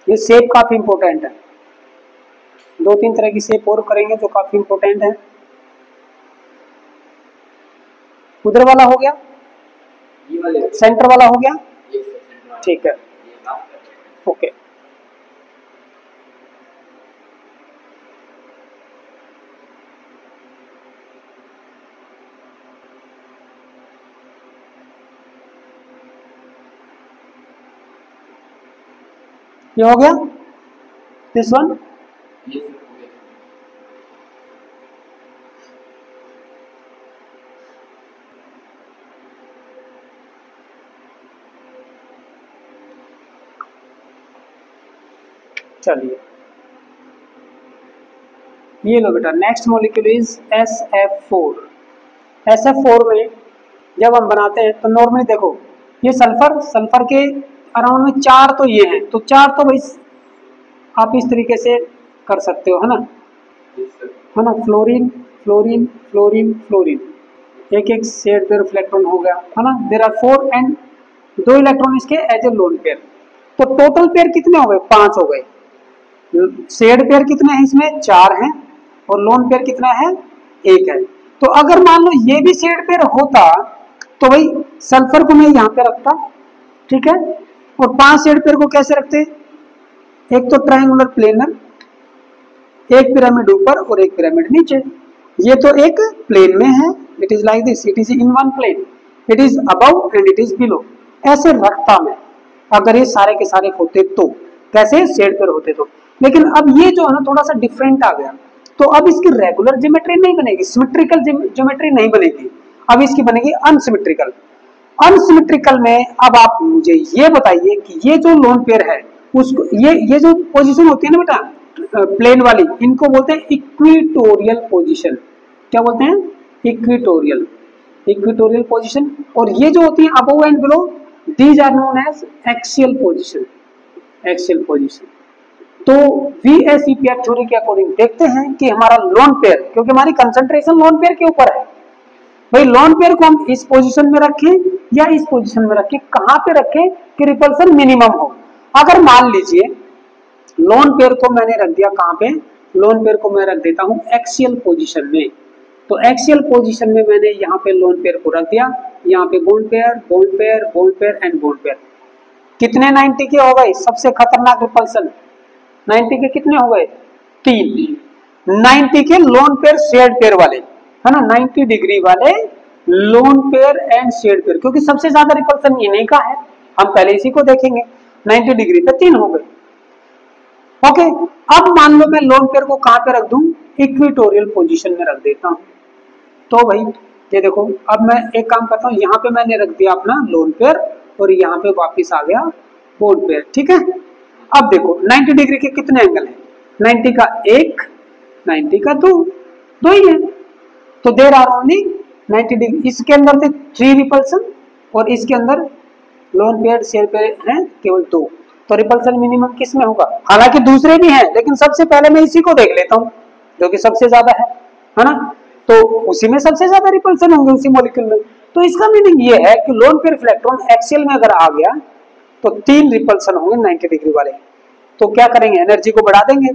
ये शेप काफी इंपॉर्टेंट है। 2-3 तरह की शेप और करेंगे जो काफी इंपॉर्टेंट है। उधर वाला हो गया, सेंटर वाला हो गया, ठीक है, ओके। ये हो गया, दिस वन। चलिए ये लो बेटा, next molecule is SF4। SF4 में जब हम बनाते हैं तो नॉर्मली देखो ये सल्फर के अराउंड में 4 तो ये हैं, तो 4 तो भाई आप इस तरीके से कर सकते हो, है ना, है ना। फ्लोरीन फ्लोरीन फ्लोरीन फ्लोरीन, एक एक शेड पेयर इलेक्ट्रॉन हो गया, है ना। देयर आर 4 एंड 2 इलेक्ट्रॉन इसके एज ए लोन पेयर। तो टोटल पेयर कितने हो गए? 5 हो गए। शेड पेयर कितने हैं इसमें? 4 हैं और लोन पेयर कितना है? 1 है। तो अगर मान लो ये भी शेड पेयर होता तो भाई सल्फर को मैं यहाँ पे रखता, ठीक है, और 5 शेड पेयर को कैसे रखते? एक तो ट्रायंगुलर प्लेनर, एक पिरामिड ऊपर और एक पिरामिड नीचे। ये तो एक प्लेन में है, it is like this, it is in one plane, it is above and it is below, ऐसे रखता मैं अगर ये सारे के सारे होते तो। कैसे? शेड पेयर होते तो। लेकिन अब ये जो है ना थोड़ा सा डिफरेंट आ गया, तो अब इसकी रेगुलर ज्योमेट्री नहीं बनेगी, सिमेट्रिकल ज्योमेट्री नहीं बनेगी, अब इसकी बनेगी अनसिमेट्रिकल। अनसिमेट्रिकल में अब आप मुझे ये बताइए कि ये जो लोन पेयर है उसको, ये जो पोजीशन होती है ना बेटा प्लेन वाली, इनको बोलते हैं इक्विटोरियल पोजीशन। क्या बोलते हैं? Equatorial, equatorial position. और ये जो होती है above and below, these are known as axial position, axial position. तो VSEPR थ्योरी के अकॉर्डिंग देखते हैं कि हमारा लोन पेयर, क्योंकि हमारी कंसंट्रेशन लोन पेयर के ऊपर है, भाई लोन पेयर को हम इस पोजीशन में रखें या इस पोजीशन में रखें, कहां पे रखें कि रिपल्सन मिनिमम हो। अगर मान लीजिए लोन पेयर को मैंने रख दिया कहां पे? लोन पेयर को मैं रख देता हूं एक्सियल पोजीशन में। तो एक्सियल पोजीशन में मैंने यहाँ पे लोन पेयर को रख दिया, यहाँ पे bond pair bond pair bond pair and bond pair. कितने 90 के हो गए? सबसे खतरनाक रिपल्सन 90 के कितने हो गए? 3। 90 के लोन पेयर शेड पेयर वाले, है ना, 90 डिग्री वाले lone pair and shared pair, क्योंकि सबसे ज्यादा रिपल्सन इन्हीं का है, हम पहले इसी को देखेंगे। 90 डिग्री पे 3 हो गए। ओके, अब मान लो मैं लोन पेयर को कहां पे रख दूं? इक्विटोरियल पोजीशन में रख देता हूं। तो भाई ये देखो, अब मैं एक काम करता हूं, यहाँ पे मैंने रख दिया अपना लोन पेयर और यहाँ पे वापिस आ गया बॉन्ड पेयर, ठीक है। अब देखो 90 डिग्री के कितने एंगल हैं? 90 का 1, 90 का 2 ही है। तो देयर आर ओनली 90 डिग्री। इसके अंदर थे 3 रिपल्सन और इसके अंदर लोन पेयर शेयर पेयर हैं केवल 2। तो रिपल्सन मिनिमम किस में होगा? हालांकि दूसरे भी हैं लेकिन सबसे पहले मैं इसी को देख लेता हूं जो कि सबसे ज्यादा है ना। तो उसी में सबसे ज्यादा रिपल्सन होंगे उसी मॉलिक्यूल में। तो इसका मीनिंग ये है कि loan pair of electron axial में अगर आ गया तो 3 रिपल्सन होंगे 90 डिग्री वाले। तो क्या करेंगे, एनर्जी को बढ़ा देंगे,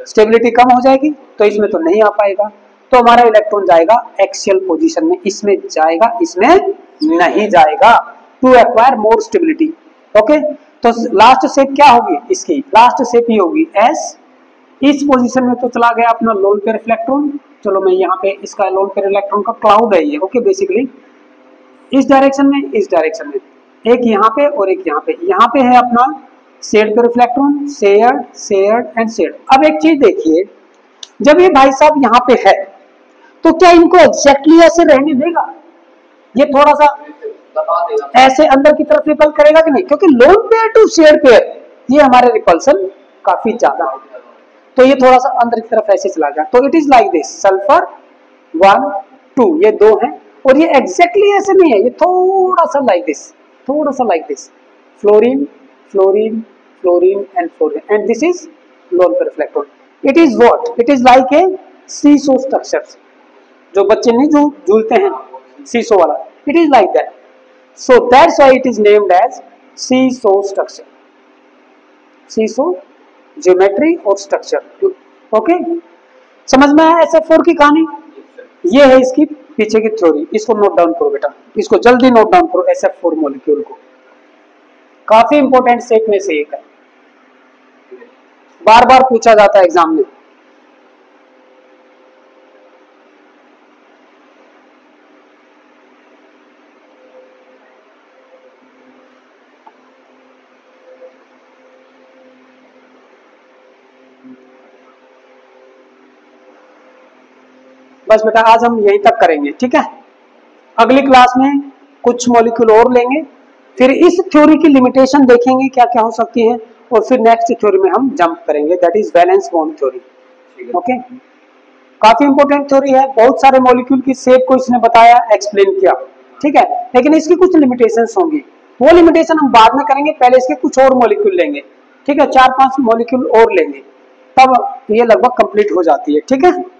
स्टेबिलिटी कम हो जाएगी, तो इसमें तो नहीं आ पाएगा। तो हमारा इलेक्ट्रॉन जाएगा एक्सियल पोजीशन में, इसमें जाएगा, इसमें नहीं जाएगा, to acquire more stability. Okay, तो लास्ट शेप क्या होगी इसकी, लास्ट शेप ये होगी एस। इस पोजीशन में तो चला गया अपना लोन पेयर इलेक्ट्रॉन। चलो मैं यहाँ पे इसका लोन पेयर इलेक्ट्रॉन का क्लाउड है ये। ओके, बेसिकली इस डायरेक्शन में, इस डायरेक्शन में, एक यहाँ पे और एक यहाँ पे। यहाँ पे है अपना shared pair electron, shared, shared and shared. अब एक चीज देखिए, जब ये भाई साहब यहाँ पे है तो क्या इनको एग्जैक्टली ऐसे रहने देगा, ये थोड़ा सा ऐसे अंदर की तरफ रिपल करेगा कि नहीं, क्योंकि lone pair to shared pair ये हमारे रिपल्सन काफी ज्यादा है, तो ये थोड़ा सा अंदर की तरफ ऐसे चला गया। तो it is like this, sulphur 1 2 ये 2 है, और ये एग्जैक्टली ऐसे नहीं है, ये थोड़ा सा लाइक दिस, थोड़ा सा like this, fluorine fluorine fluorine and fluorine, and this is lone pair electron. It is what, it is like a seesaw structure, जो बच्चे नहीं जो झूलते हैं सीसो वाला, it is like that. So that's why it is named as seesaw structure, seesaw geometry और स्ट्रक्चर। ओके, समझ में आया SF4 की कहानी, ये है इसकी पीछे की थ्योरी। इसको नोट डाउन करो बेटा, इसको जल्दी नोट डाउन करो SF4 मॉलिक्यूल को, काफी इंपॉर्टेंट शेप में से एक है, बार बार पूछा जाता है एग्जाम में। बस बेटा आज हम यहीं तक करेंगे, ठीक है। अगली क्लास में कुछ मॉलिक्यूल और लेंगे, फिर इस थ्योरी की लिमिटेशन देखेंगे क्या क्या हो सकती है, और फिर नेक्स्ट थ्योरी में हम जंप करेंगे, that is valence bond theory. Okay, काफी इंपॉर्टेंट थ्योरी है, बहुत सारे मॉलिक्यूल की शेप को इसने बताया, एक्सप्लेन किया, ठीक है। लेकिन इसकी कुछ लिमिटेशंस होंगी, वो लिमिटेशन हम बाद में करेंगे, पहले इसके कुछ और मॉलिक्यूल लेंगे, ठीक है, 4-5 मॉलिक्यूल और लेंगे, तब ये लगभग कंप्लीट हो जाती है, ठीक है।